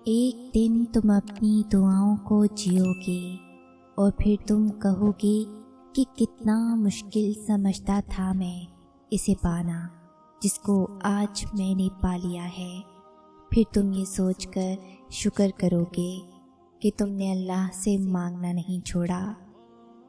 ایک دن تم اپنی دعاؤں کو جیوگے اور پھر تم کہوگے کہ کتنا مشکل سمجھتا تھا میں اسے پانا جس کو آج میں نے پا لیا ہے۔ پھر تم یہ سوچ کر شکر کرو گے کہ تم نے اللہ سے مانگنا نہیں چھوڑا۔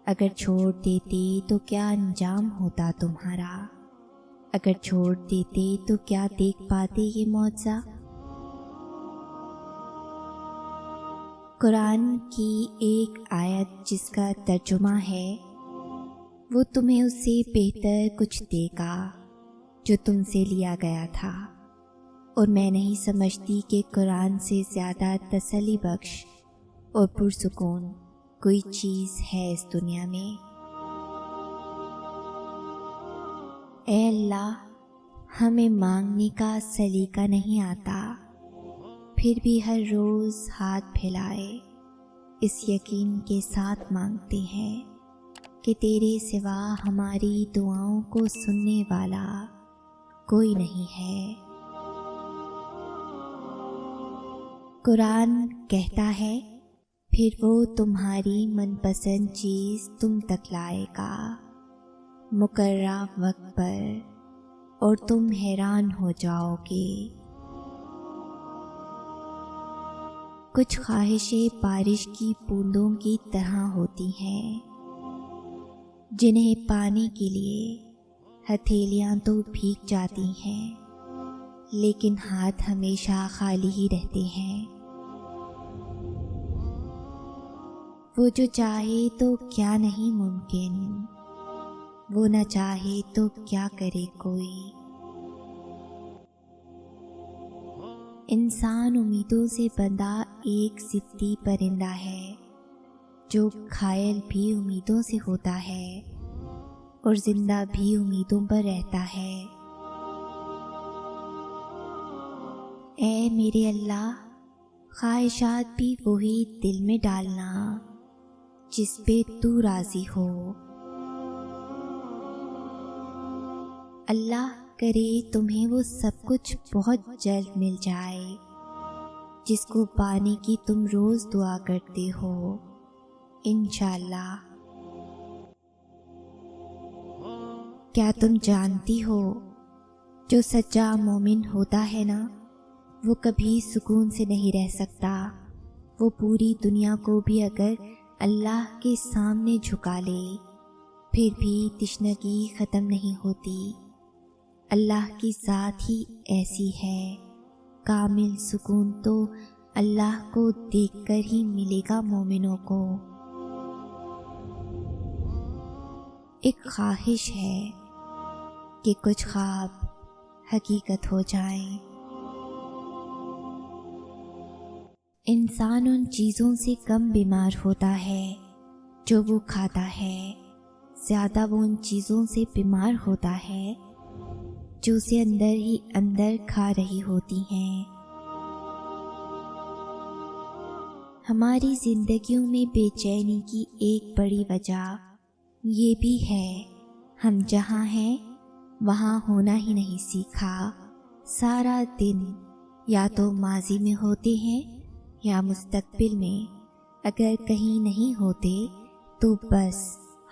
اگر چھوڑ دیتے تو کیا انجام ہوتا تمہارا؟ اگر چھوڑ دیتے تو کیا دیکھ پاتے یہ معجزہ؟ قرآن کی ایک آیت جس کا ترجمہ ہے، وہ تمہیں اس سے بہتر کچھ دے گا جو تم سے لیا گیا تھا، اور میں نہیں سمجھتی کہ قرآن سے زیادہ تسلی بخش اور پرسکون کوئی چیز ہے اس دنیا میں۔ اے اللہ، ہمیں مانگنے کا سلیقہ نہیں آتا، پھر بھی ہر روز ہاتھ پھیلائے اس یقین کے ساتھ مانگتے ہیں کہ تیرے سوا ہماری دعاؤں کو سننے والا کوئی نہیں ہے۔ قرآن کہتا ہے، پھر وہ تمہاری من پسند چیز تم تک لائے گا مقررہ وقت پر، اور تم حیران ہو جاؤ گے۔ کچھ خواہشیں بارش کی بوندوں کی طرح ہوتی ہیں جنہیں پانے کے لیے ہتھیلیاں تو بھیگ جاتی ہیں، لیکن ہاتھ ہمیشہ خالی ہی رہتے ہیں۔ وہ جو چاہے تو کیا نہیں ممکن، وہ نہ چاہے تو کیا کرے کوئی۔ انسان امیدوں سے بندھا ایک ضدی پرندہ ہے جو گھائل بھی امیدوں سے ہوتا ہے اور زندہ بھی امیدوں پر رہتا ہے۔ اے میرے اللہ، خواہشات بھی وہی دل میں ڈالنا جس پہ تو راضی ہو۔ اللہ کرے تمہیں وہ سب کچھ بہت جلد مل جائے جس کو پانے کی تم روز دعا کرتے ہو، انشاءاللہ۔ کیا تم جانتی ہو، جو سچا مومن ہوتا ہے نا، وہ کبھی سکون سے نہیں رہ سکتا۔ وہ پوری دنیا کو بھی اگر اللہ کے سامنے جھکا لے پھر بھی تشنگی ختم نہیں ہوتی۔ اللہ کی ذات ہی ایسی ہے، کامل سکون تو اللہ کو دیکھ کر ہی ملے گا مومنوں کو۔ ایک خواہش ہے کہ کچھ خواب حقیقت ہو جائیں۔ انسان ان چیزوں سے کم بیمار ہوتا ہے جو وہ کھاتا ہے، زیادہ وہ ان چیزوں سے بیمار ہوتا ہے جو اسے اندر ہی اندر کھا رہی ہوتی ہیں۔ ہماری زندگیوں میں بے چینی کی ایک بڑی وجہ یہ بھی ہے، ہم جہاں ہیں وہاں ہونا ہی نہیں سیکھا۔ سارا دن یا تو ماضی میں ہوتے ہیں یا مستقبل میں، اگر کہیں نہیں ہوتے تو بس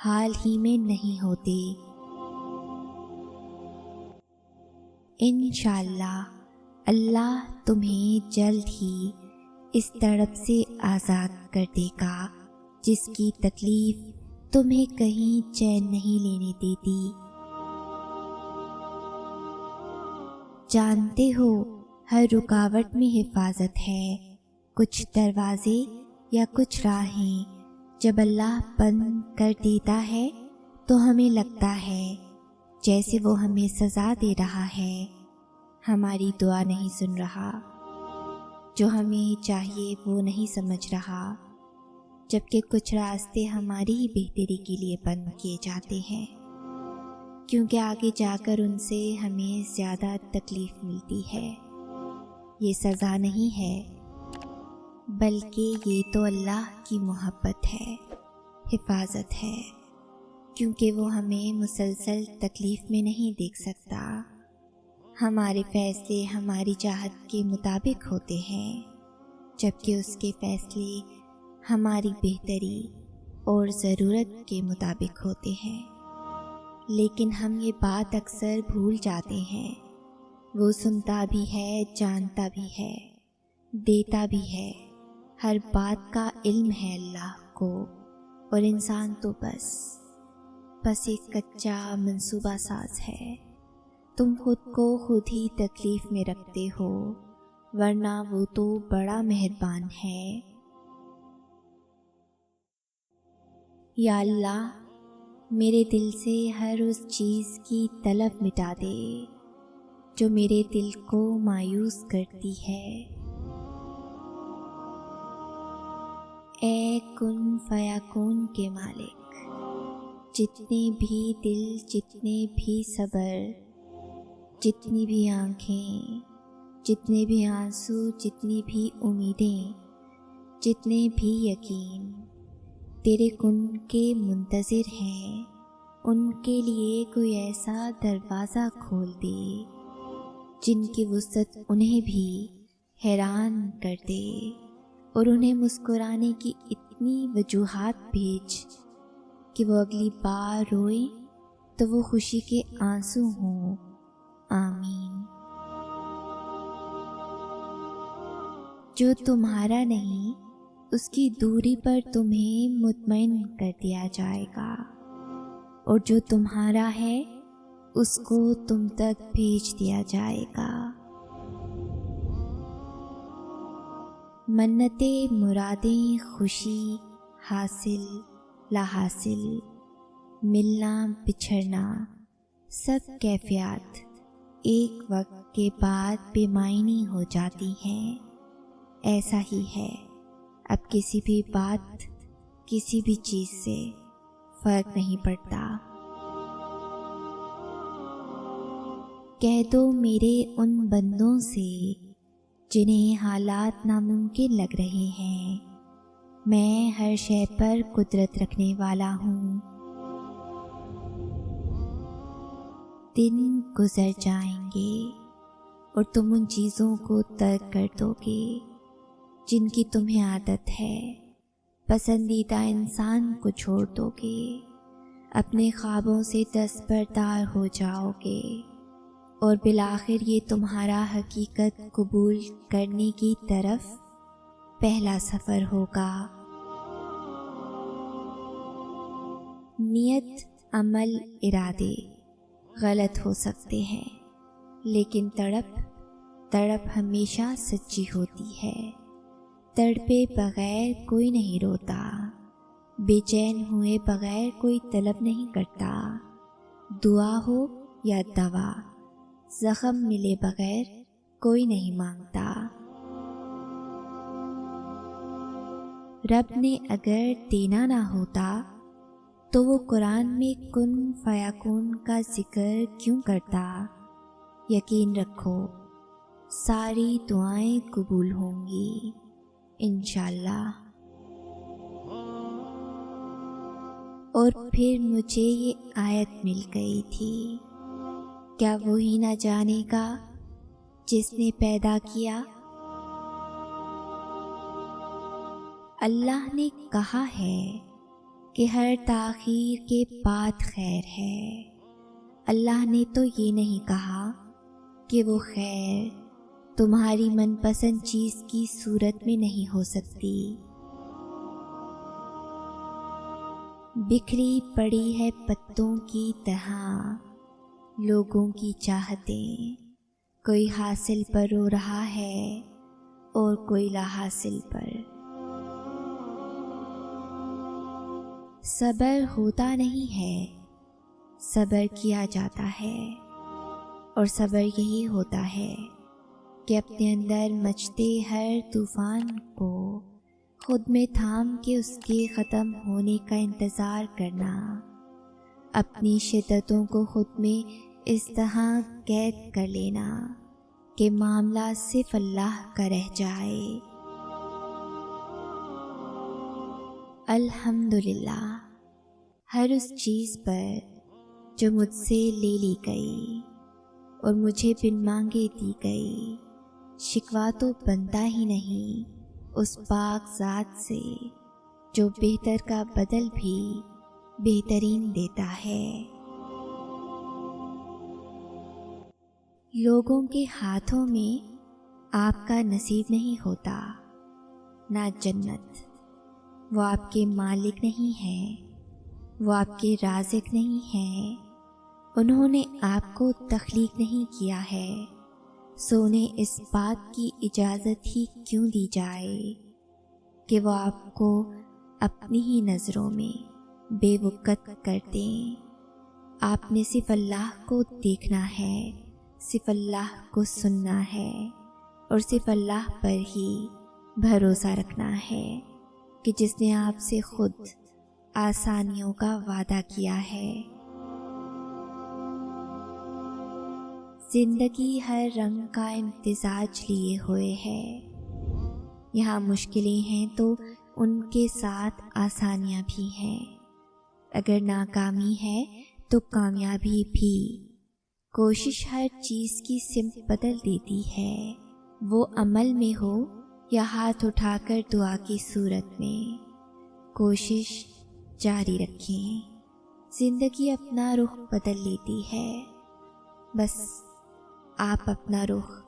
حال ہی میں نہیں ہوتے۔ انشاءاللہ اللہ تمہیں جلد ہی اس تڑپ سے آزاد کر دے گا جس کی تکلیف تمہیں کہیں چین نہیں لینے دیتی۔ جانتے ہو، ہر رکاوٹ میں حفاظت ہے۔ کچھ دروازے یا کچھ راہیں جب اللہ بند کر دیتا ہے تو ہمیں لگتا ہے جیسے وہ ہمیں سزا دے رہا ہے، ہماری دعا نہیں سن رہا، جو ہمیں چاہیے وہ نہیں سمجھ رہا، جبکہ کچھ راستے ہماری ہی بہتری کے لیے بند کیے جاتے ہیں، کیونکہ آگے جا کر ان سے ہمیں زیادہ تکلیف ملتی ہے۔ یہ سزا نہیں ہے، بلکہ یہ تو اللہ کی محبت ہے، حفاظت ہے، کیونکہ وہ ہمیں مسلسل تکلیف میں نہیں دیکھ سکتا۔ ہمارے فیصلے ہماری چاہت کے مطابق ہوتے ہیں، جبکہ اس کے فیصلے ہماری بہتری اور ضرورت کے مطابق ہوتے ہیں۔ لیکن ہم یہ بات اکثر بھول جاتے ہیں، وہ سنتا بھی ہے، جانتا بھی ہے، دیتا بھی ہے، ہر بات کا علم ہے اللہ کو، اور انسان تو بس ایک کچا منصوبہ ساز ہے۔ تم خود کو خود ہی تکلیف میں رکھتے ہو، ورنہ وہ تو بڑا مہربان ہے۔ یا اللہ، میرے دل سے ہر اس چیز کی طلب مٹا دے جو میرے دل کو مایوس کرتی ہے۔ اے کن فیکون کے مالک، جتنے بھی دل، جتنے بھی صبر، جتنی بھی آنکھیں، جتنے بھی آنسو، جتنی بھی امیدیں، جتنے بھی یقین تیرے کن کے منتظر ہیں، ان کے لیے کوئی ایسا دروازہ کھول دے جن کی وسعت انہیں بھی حیران کر دے، اور انہیں مسکرانے کی اتنی وجوہات بھیج کہ وہ اگلی بار روئیں تو وہ خوشی کے آنسو ہوں۔ آمین۔ جو تمہارا نہیں اس کی دوری پر تمہیں مطمئن کر دیا جائے گا، اور جو تمہارا ہے اس کو تم تک بھیج دیا جائے گا۔ منتیں، مرادیں، خوشی، حاصل، لا حاصل، ملنا، بچھڑنا، سب کیفیات ایک وقت کے بعد بے معنی ہو جاتی ہیں۔ ایسا ہی ہے، اب کسی بھی بات، کسی بھی چیز سے فرق نہیں پڑتا۔ کہہ دو میرے ان بندوں سے جنہیں حالات ناممکن لگ رہے ہیں، میں ہر شے پر قدرت رکھنے والا ہوں۔ دن گزر جائیں گے اور تم ان چیزوں کو ترک کر دو گے جن کی تمہیں عادت ہے، پسندیدہ انسان کو چھوڑ دو گے، اپنے خوابوں سے دستبردار ہو جاؤ گے، اور بالآخر یہ تمہارا حقیقت قبول کرنے کی طرف پہلا سفر ہوگا۔ نیت، عمل، ارادے غلط ہو سکتے ہیں، لیکن تڑپ ہمیشہ سچی ہوتی ہے۔ تڑپے بغیر کوئی نہیں روتا، بے چین ہوئے بغیر کوئی طلب نہیں کرتا، دعا ہو یا دوا، زخم ملے بغیر کوئی نہیں مانگتا۔ رب نے اگر دینا نہ ہوتا تو وہ قرآن میں کن فیکون کا ذکر کیوں کرتا؟ یقین رکھو ساری دعائیں قبول ہوں گی انشاءاللہ۔ اور پھر مجھے یہ آیت مل گئی تھی، کیا وہی نہ جانے گا جس نے پیدا کیا؟ اللہ نے کہا ہے کہ ہر تاخیر کے بعد خیر ہے۔ اللہ نے تو یہ نہیں کہا کہ وہ خیر تمہاری من پسند چیز کی صورت میں نہیں ہو سکتی۔ بکھری پڑی ہے پتوں کی طرح لوگوں کی چاہتیں، کوئی حاصل پر رو رہا ہے اور کوئی لا حاصل پر۔ صبر ہوتا نہیں ہے، صبر کیا جاتا ہے، اور صبر یہی ہوتا ہے کہ اپنے اندر مچتے ہر طوفان کو خود میں تھام کے اس کے ختم ہونے کا انتظار کرنا، اپنی شدتوں کو خود میں اس طرح قید کر لینا کہ معاملہ صرف اللہ کا رہ جائے۔ الحمدللہ ہر اس چیز پر جو مجھ سے لے لی گئی اور مجھے بن مانگے دی گئی، شکوہ تو بنتا ہی نہیں اس پاک ذات سے جو بہتر کا بدل بھی بہترین دیتا ہے۔ لوگوں کے ہاتھوں میں آپ کا نصیب نہیں ہوتا، نہ جنت۔ وہ آپ کے مالک نہیں ہیں، وہ آپ کے رازق نہیں ہیں۔ انہوں نے آپ کو تخلیق نہیں کیا ہے، سو انہیں اس بات کی اجازت ہی کیوں دی جائے کہ وہ آپ کو اپنی ہی نظروں میں بے وقت کر دیں۔ آپ نے صرف اللہ کو دیکھنا ہے، صرف اللہ کو سننا ہے اور صرف اللہ پر ہی بھروسہ رکھنا ہے کہ جس نے آپ سے خود آسانیوں کا وعدہ کیا ہے۔ زندگی ہر رنگ کا امتزاج لیے ہوئے ہے۔ یہاں مشکلیں ہیں تو ان کے ساتھ آسانیاں بھی ہیں۔ اگر ناکامی ہے تو کامیابی بھی۔ کوشش ہر چیز کی سمت بدل دیتی ہے، وہ عمل میں ہو یا ہاتھ اٹھا کر دعا کی صورت میں۔ کوشش جاری رکھیں، زندگی اپنا رخ بدل لیتی ہے۔ بس آپ اپنا رخ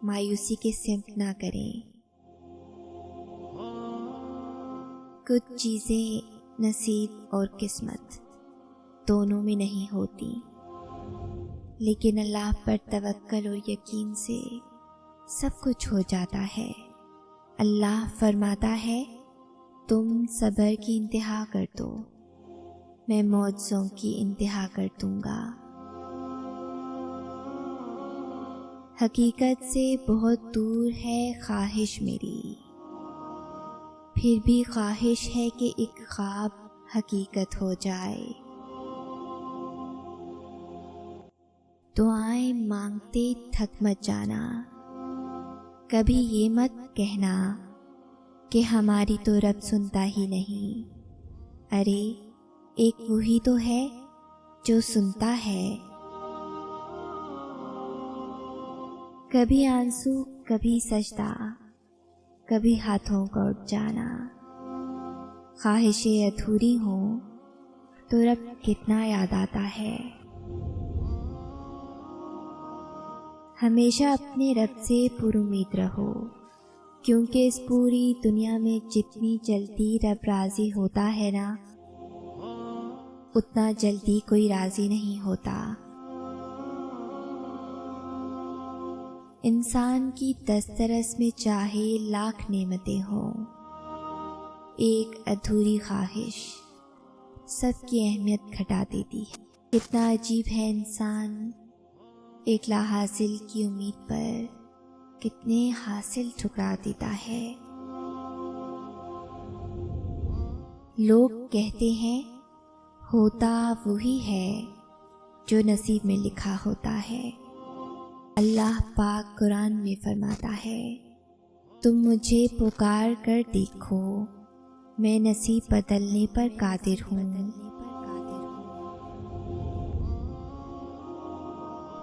مایوسی کے سمت نہ کریں۔ کچھ چیزیں نصیب اور قسمت دونوں میں نہیں ہوتی، لیکن اللہ پر توکل اور یقین سے سب کچھ ہو جاتا ہے۔ اللہ فرماتا ہے تم صبر کی انتہا کر دو، میں معجزوں کی انتہا کر دوں گا۔ حقیقت سے بہت دور ہے خواہش میری، پھر بھی خواہش ہے کہ ایک خواب حقیقت ہو جائے۔ دعائیں مانگتے تھک مت جانا، کبھی یہ مت کہنا کہ ہماری تو رب سنتا ہی نہیں۔ ارے ایک وہی تو ہے جو سنتا ہے۔ کبھی آنسو، کبھی سجدہ، کبھی ہاتھوں کا اٹھ جانا۔ خواہشیں ادھوری ہوں تو رب کتنا یاد آتا ہے۔ ہمیشہ اپنے رب سے پر امید رہو، کیونکہ اس پوری دنیا میں جتنی جلدی رب راضی ہوتا ہے نا، اتنا جلدی کوئی راضی نہیں ہوتا۔ انسان کی دسترس میں چاہے لاکھ نعمتیں ہوں، ایک ادھوری خواہش سب کی اہمیت گھٹا دیتی ہے۔ کتنا عجیب ہے انسان، ایک لا حاصل کی امید پر کتنے حاصل ٹھکرا دیتا ہے۔ لوگ کہتے ہیں ہوتا وہی ہے جو نصیب میں لکھا ہوتا ہے۔ اللہ پاک قرآن میں فرماتا ہے تم مجھے پکار کر دیکھو، میں نصیب بدلنے پر قادر ہوں۔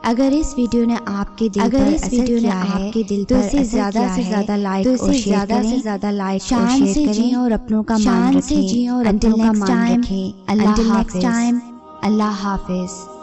اگر اس ویڈیو نے آپ کے دل پر اثر کیا ہے تو اسے زیادہ سے زیادہ لائک اور شیئر کریں۔ شان سے جئیں اور اپنوں کا مان رکھیں۔ Until next time، اللہ حافظ۔